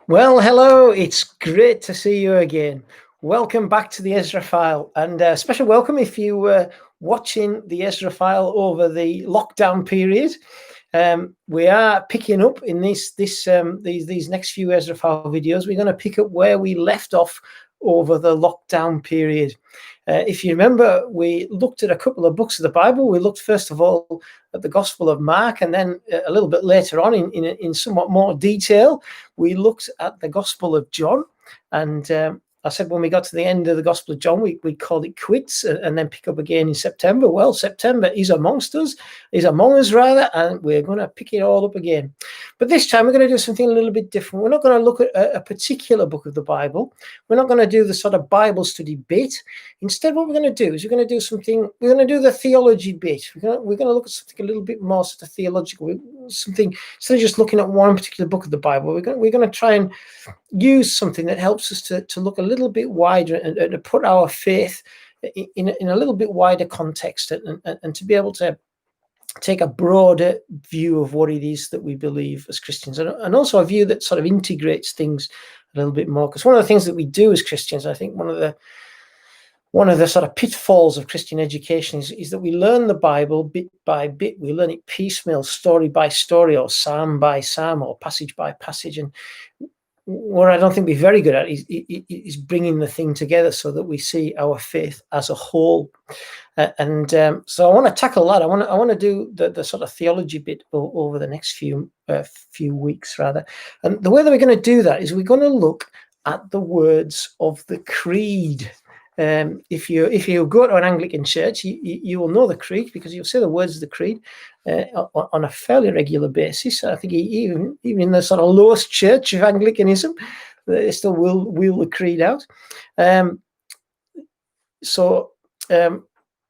Well, hello. It's great to see you again. Welcome back to the Ezra File, and a special welcome if you were watching the Ezra File over the lockdown period. We are picking up in these next few Ezra File videos. We're going to pick up where we left off over the lockdown period. If you remember, we looked at a couple of books of the Bible. We looked first of all at the Gospel of Mark, and then a little bit later on in somewhat more detail, we looked at the Gospel of John. And I said when we got to the end of the Gospel of John, we called it quits and then pick up again in September. Well, September is among us rather, and we're going to pick it all up again. But this time we're going to do something a little bit different. We're not going to look at a particular book of the Bible. We're not going to do the sort of Bible study bit. Instead, what we're going to do is we're going to do the theology bit. We're going to look at something a little bit more sort of theological, something instead of just looking at one particular book of the Bible. We're going to try and use something that helps us to look a little bit wider and to put our faith in a little bit wider context and to be able to take a broader view of what it is that we believe as Christians, and also a view that sort of integrates things a little bit more. Because one of the things that we do as Christians, I think one of the sort of pitfalls of Christian education is that we learn the Bible bit by bit. We learn it piecemeal, story by story, or psalm by psalm, or passage by passage. And what I don't think we're very good at is bringing the thing together so that we see our faith as a whole. So I want to tackle that. I want to do the sort of theology bit over the next few weeks, rather. And the way that we're going to do that is we're going to look at the words of the creed. If you go to an Anglican church, you will know the creed because you'll say the words of the creed on a fairly regular basis. I think even in the sort of lowest church of Anglicanism, they still wheel the creed out. So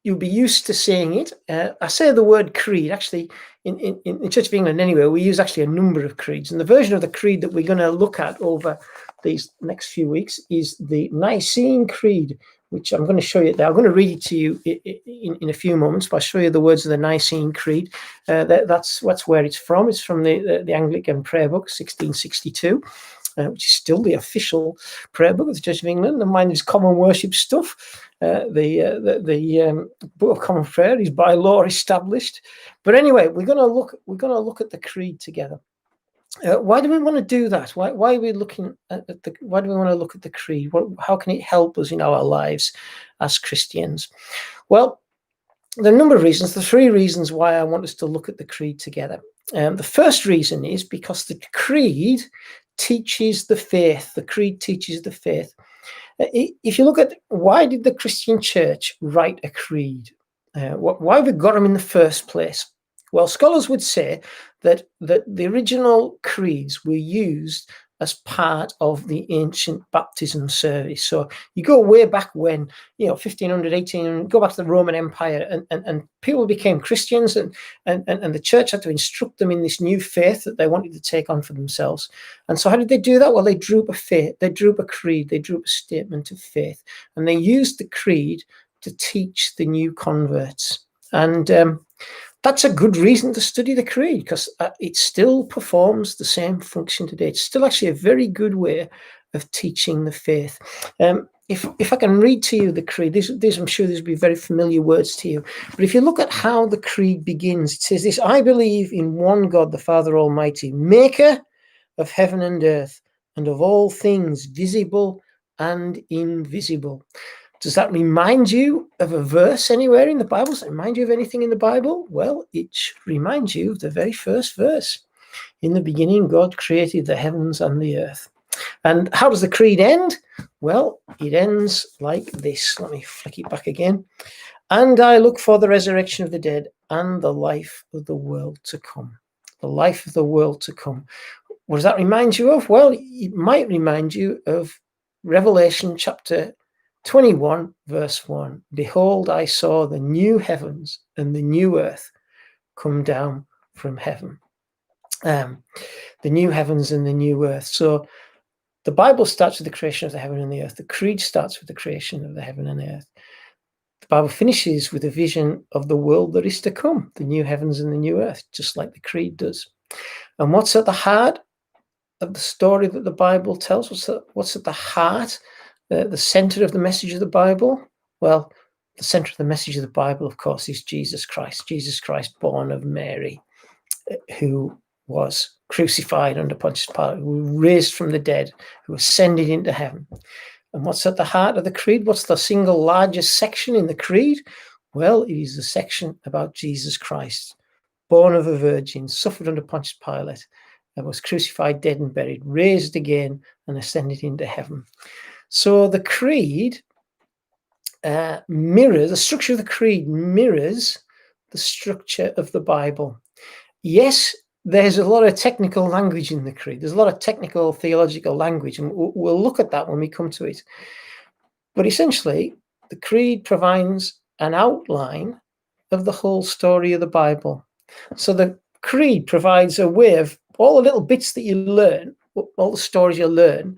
you'll be used to saying it. I say the word creed. Actually, in Church of England anyway, we use actually a number of creeds. And the version of the creed that we're going to look at over these next few weeks is the Nicene Creed, which I'm going to show you there. I'm going to read it to you in a few moments, but I'll show you the words of the Nicene Creed. That's where it's from. It's from the Anglican Prayer Book, 1662, which is still the official prayer book of the Church of England. And mine is common worship stuff. The Book of Common Prayer is by law established. But anyway, we're going to look at the creed together. Why do we want to do that? Why are we looking at why do we want to look at the creed? How can it help us in our lives as Christians? Well, there are a number of reasons. The three reasons why I want us to look at the creed together. The first reason is because the creed teaches the faith. The creed teaches the faith. If you look at why did the Christian church write a creed? Why have we got them in the first place? Well, scholars would say that the original creeds were used as part of the ancient baptism service. So you go way back when, 1500, 1800, go back to the Roman Empire, and people became Christians, and the church had to instruct them in this new faith that they wanted to take on for themselves. And so how did they do that? Well, they drew up a faith, they drew up a creed, they drew up a statement of faith, and they used the creed to teach the new converts. And that's a good reason to study the creed, because it still performs the same function today. It's still actually a very good way of teaching the faith. If I can read to you the creed, these I'm sure these will be very familiar words to you. But if you look at how the creed begins, it says this: I believe in one God, the Father Almighty, maker of heaven and earth, and of all things visible and invisible. Does that remind you of a verse anywhere in the Bible? Does it remind you of anything in the Bible? Well, it reminds you of the very first verse. In the beginning, God created the heavens and the earth. And how does the creed end? Well, it ends like this. Let me flick it back again. And I look for the resurrection of the dead and the life of the world to come. The life of the world to come. What does that remind you of? Well, it might remind you of Revelation chapter 21 verse 1. Behold, I saw the new heavens and the new earth come down from heaven. The new heavens and the new earth. So the Bible starts with the creation of the heaven and the earth. The creed starts with the creation of the heaven and the earth. The Bible finishes with a vision of the world that is to come, the new heavens and the new earth, just like the creed does. And what's at the heart of the story that the Bible tells? What's at the heart, the center of the message of the Bible? Well, the center of the message of the Bible, of course, is Jesus Christ. Jesus Christ, born of Mary, who was crucified under Pontius Pilate, who was raised from the dead, who ascended into heaven. And what's at the heart of the creed? What's the single largest section in the creed? Well, it is the section about Jesus Christ, born of a virgin, suffered under Pontius Pilate, and was crucified, dead and buried, raised again, and ascended into heaven. So the creed the structure of the creed mirrors the structure of the Bible. Yes, there's a lot of technical language in the creed. There's a lot of technical theological language, and we'll look at that when we come to it. But essentially, the creed provides an outline of the whole story of the Bible. So the creed provides a way of all the little bits that you learn, all the stories you learn.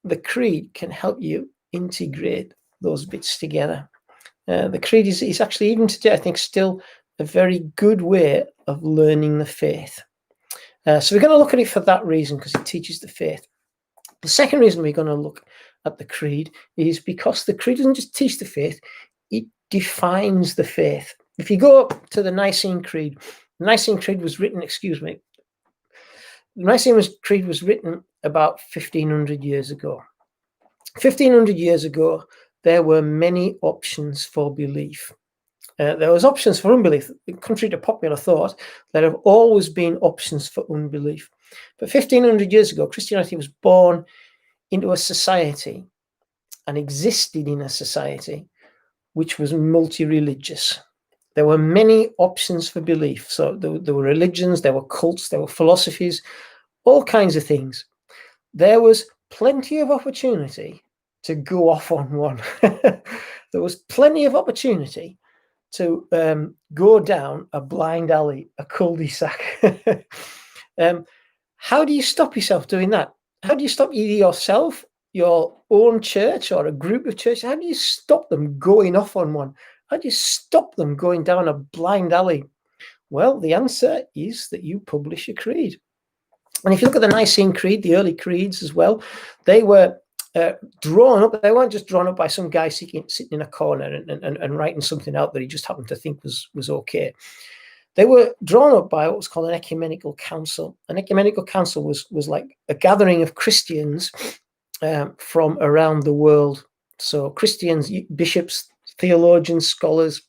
The creed can help you integrate those bits together. The creed is actually, even today, I think, still a very good way of learning the faith. So we're going to look at it for that reason, because it teaches the faith. The second reason we're going to look at the creed is because the creed doesn't just teach the faith, it defines the faith. If you go up to the Nicene Creed, the Nicene Creed was written, the Nicene Creed was written about 1500 years ago. 1500 years ago, there were many options for belief. There was options for unbelief. Contrary to popular thought, there have always been options for unbelief. But 1500 years ago, Christianity was born into a society and existed in a society which was multi-religious. There were many options for belief. So there were religions, there were cults, there were philosophies, all kinds of things. There was plenty of opportunity to go off on one. There was plenty of opportunity to go down a blind alley, a cul-de-sac. How do you stop yourself doing that? How do you stop either yourself, your own church, or a group of churches? How do you stop them going off on one? How do you stop them going down a blind alley? Well, the answer is that you publish a creed. And if you look at the Nicene Creed, the early creeds as well, they were drawn up. They weren't just drawn up by some guy sitting in a corner and writing something out that he just happened to think was okay. They were drawn up by what was called an ecumenical council. An ecumenical council was like a gathering of Christians from around the world. So Christians, bishops, theologians, scholars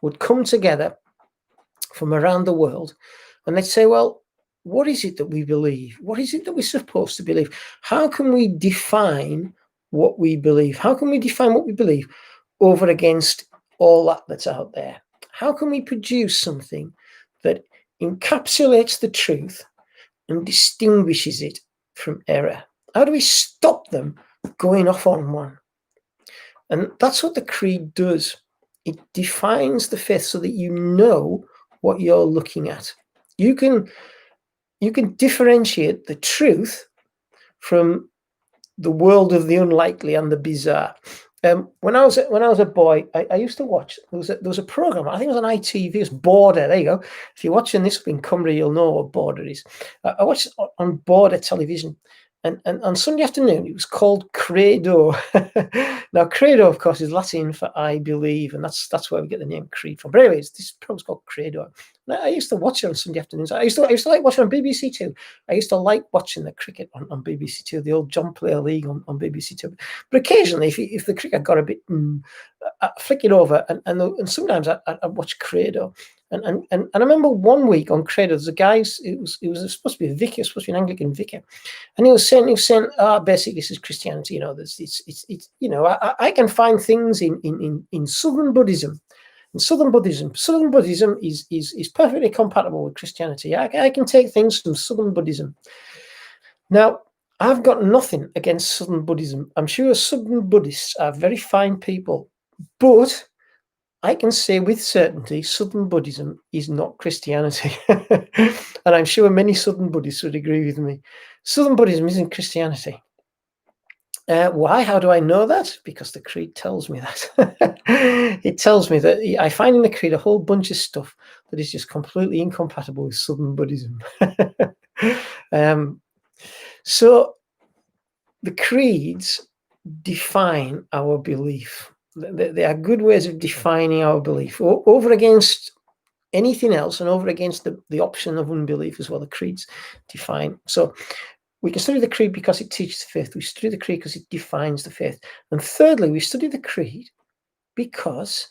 would come together from around the world, and they'd say, well, what is it that we believe? What is it that we're supposed to believe? How can we define what we believe? How can we define what we believe over against all that's out there? How can we produce something that encapsulates the truth and distinguishes it from error? How do we stop them going off on one? And that's what the creed does. It defines the faith so that you know what you're looking at. You can differentiate the truth from the world of the unlikely and the bizarre. When I was a boy, I used to watch. There was a program. I think it was on ITV. It was Border. There you go. If you're watching this in Cumbria, you'll know what Border is. I watched it on Border television, and on Sunday afternoon it was called Credo. Now, Credo, of course, is Latin for "I believe," and that's where we get the name Creed from. But anyways, this program's called Credo. I used to watch it on Sunday afternoons. I used to like watching on BBC Two. I used to like watching the cricket on BBC Two, the old John Player League on BBC Two. But occasionally, if the cricket got a bit, I flick it over, and sometimes I watch Credo. And I remember one week on Credo, there's a guy. It was supposed to be a vicar, it was supposed to be an Anglican vicar, and he was saying, basically, this is Christianity. I can find things in Southern Buddhism. In Southern Buddhism is perfectly compatible with Christianity. I can take things from Southern Buddhism. Now, I've got nothing against Southern Buddhism. I'm sure Southern Buddhists are very fine people, but I can say with certainty Southern Buddhism is not Christianity. And I'm sure many Southern Buddhists would agree with me. Southern Buddhism isn't Christianity. Why? How do I know that? Because the creed tells me that. It tells me that I find in the creed a whole bunch of stuff that is just completely incompatible with Southern Buddhism. So the creeds define our belief. They are good ways of defining our belief over against anything else, and over against the option of unbelief as well. The creeds define. So we can study the creed because it teaches the faith. We study the creed because it defines the faith. And thirdly, we study the creed because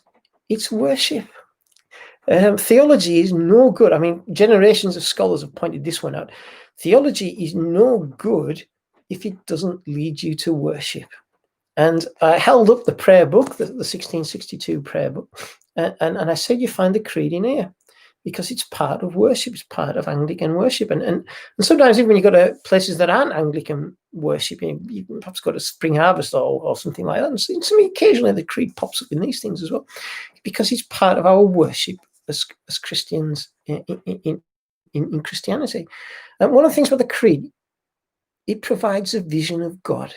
it's worship. Theology is no good. I mean, generations of scholars have pointed this one out. Theology is no good if it doesn't lead you to worship. And I held up the prayer book, the 1662 prayer book, and I said, you find the creed in here because it's part of worship. It's part of Anglican worship. And sometimes even when you go to places that aren't Anglican worship, you perhaps go to Spring Harvest or something like that. And occasionally the creed pops up in these things as well, because it's part of our worship as Christians in Christianity. And one of the things about the creed, it provides a vision of God.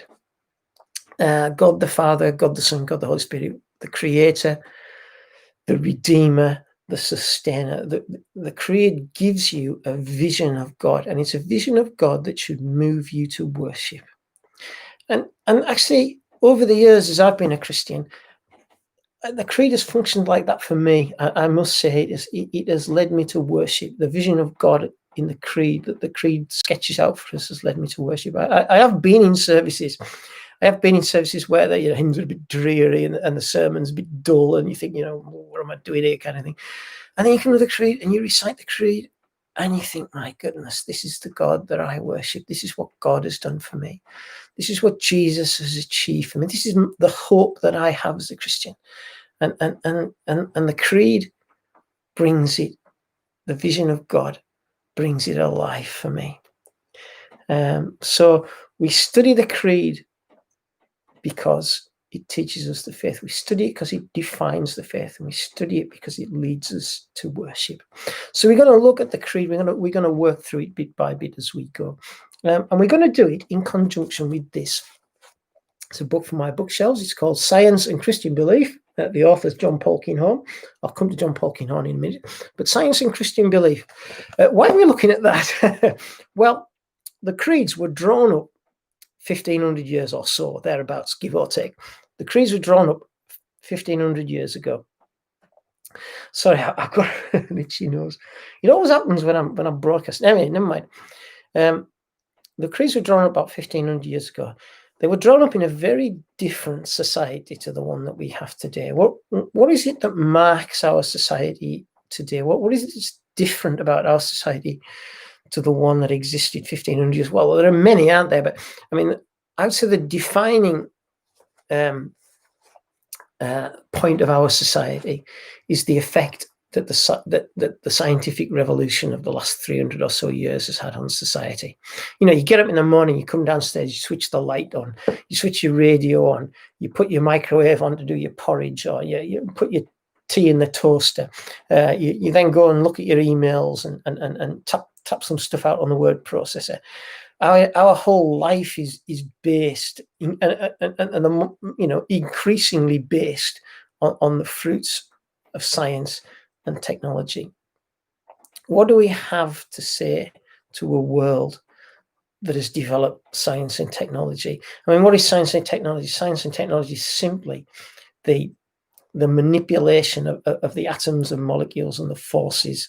God the Father, God the Son, God the Holy Spirit, the Creator, the Redeemer, the Sustainer. The creed gives you a vision of God, and it's a vision of God that should move you to worship. And actually, over the years, as I've been a Christian, the creed has functioned like that for me. I must say, it has led me to worship. The vision of God in the creed that the creed sketches out for us has led me to worship. I have been in services. I have been in services where the hymns are a bit dreary and the sermon's a bit dull, and you think, what am I doing here, kind of thing. And then you come to the creed and you recite the creed and you think, my goodness, this is the God that I worship. This is what God has done for me. This is what Jesus has achieved for me. This is the hope that I have as a Christian. And the creed brings it, the vision of God brings it alive for me. So we study the creed because it teaches us the faith. We study it because it defines the faith, and we study it because it leads us to worship. So we're going to look at the creed. We're going to work through it bit by bit as we go, and we're going to do it in conjunction with this. It's a book from my bookshelves. It's called Science and Christian Belief. The author's John Paul Kinghorn. I'll come to John Paul Kinghorn in a minute. But Science and Christian Belief. Why are we looking at that? Well, the creeds were drawn up 1,500 years or so, thereabouts, give or take. The creeds were drawn up 1,500 years ago. Sorry, I've got an itchy nose. You know what happens when I'm broadcasting? Anyway, never mind. The creeds were drawn up about 1,500 years ago. They were drawn up in a very different society to the one that we have today. What is it that marks our society today? What is it that's different about our society to the one that existed 1,500 years? Well, there are many, aren't there? But I mean, I would say the defining point of our society is the effect that the scientific revolution of the last 300 or so years has had on society. You get up in the morning, you come downstairs, you switch the light on, you switch your radio on, you put your microwave on to do your porridge, or you put your tea in the toaster. You then go and look at your emails and tap some stuff out on the word processor. Our whole life is based increasingly based on the fruits of science and technology. What do we have to say to a world that has developed science and technology? I mean, what is science and technology? Science and technology is simply the manipulation of the atoms and molecules and the forces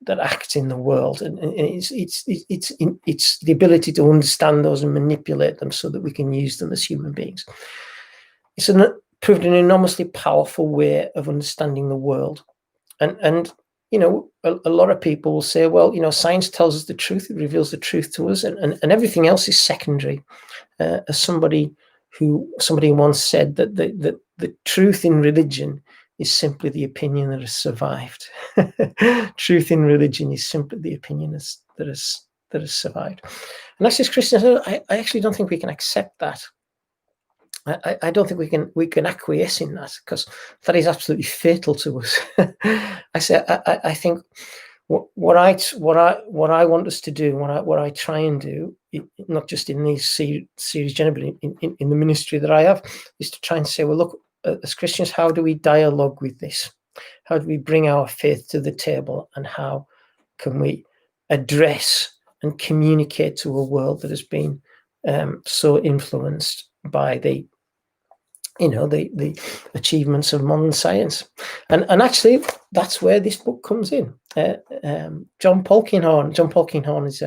that act in the world, and it's the ability to understand those and manipulate them so that we can use them as human beings. It's proved an enormously powerful way of understanding the world, and a lot of people will say, well, science tells us the truth, it reveals the truth to us, and everything else is secondary. As somebody once said that the truth in religion is simply the opinion that has survived. Truth in religion is simply the opinion that has survived. And that's just Christians. I actually don't think we can accept that. I don't think we can acquiesce in that, because that is absolutely fatal to us. I think what I want us to do, what I try and do, not just in these series generally, in the ministry that I have, is to try and say, well, look, as Christians, how do we dialogue with this? How do we bring our faith to the table, and how can we address and communicate to a world that has been so influenced by the achievements of modern science. And actually, that's where this book comes in. John Polkinghorne is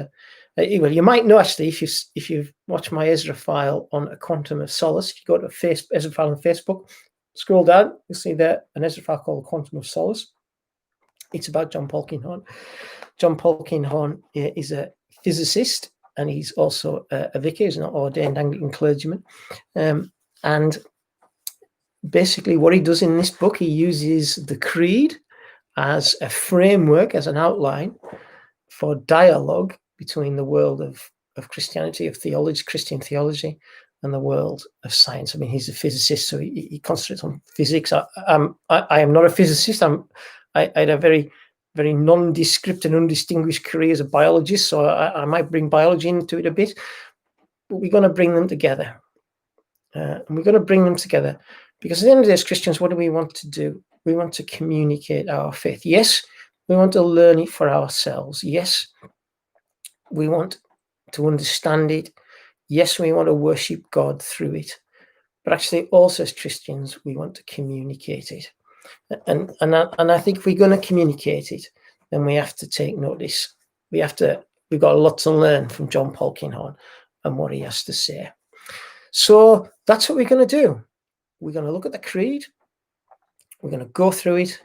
well, you might know, actually, if you've watched my Ezra file on A Quantum of Solace. If you go to Ezra file on Facebook, scroll down, you'll see there an Ezra file called A Quantum of Solace. It's about John Polkinghorne. John Polkinghorne is a physicist, and he's also a vicar. He's an ordained Anglican clergyman. And basically what he does in this book, he uses the creed as a framework, as an outline for dialogue between the world of Christianity, of theology, Christian theology, and the world of science. I mean, he's a physicist, so he concentrates on physics. I am not a physicist. I had a very, very nondescript and undistinguished career as a biologist, so I might bring biology into it a bit. But we're going to bring them together. And we're going to bring them together because at the end of the day, as Christians, what do we want to do? We want to communicate our faith. Yes, we want to learn it for ourselves. Yes, we want to understand it. Yes, we want to worship God through it. But actually, also as Christians, we want to communicate it. And I think if we're going to communicate it, then we have to take notice. We've got a lot to learn from John Polkinghorne and what he has to say. So that's what we're going to do. We're going to look at the creed. We're going to go through it,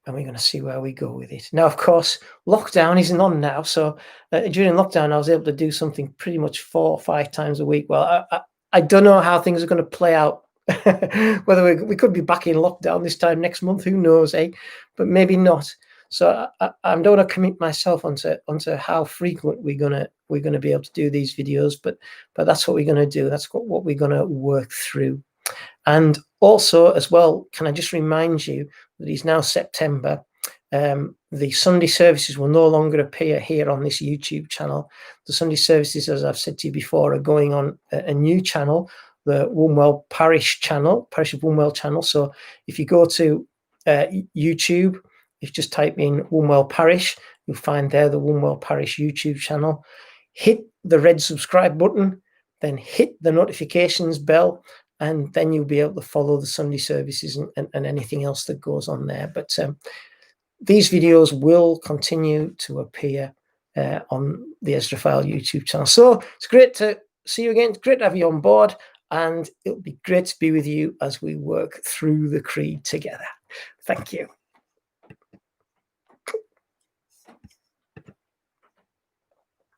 and we're going to see where we go with it. Now, of course, lockdown isn't on now. So during lockdown, I was able to do something pretty much 4 or 5 times a week. Well, I don't know how things are going to play out. Whether we could be back in lockdown this time next month, who knows, eh? But maybe not. So I don't want to commit myself onto how frequent we're gonna be able to do these videos, but that's what we're gonna do. That's what we're gonna work through. And also, as well, can I just remind you that it's now September. The Sunday services will no longer appear here on this YouTube channel. The Sunday services, as I've said to you before, are going on a new channel, the Wombwell Parish channel, Parish of Wombwell channel. So if you go to YouTube, if you just type in Wombwell Parish, you'll find there the Wombwell Parish YouTube channel. Hit the red subscribe button, then hit the notifications bell, and then you'll be able to follow the Sunday services and anything else that goes on there. But these videos will continue to appear on the Ezra File YouTube channel. So it's great to see you again. It's great to have you on board, and it'll be great to be with you as we work through the creed together. Thank you.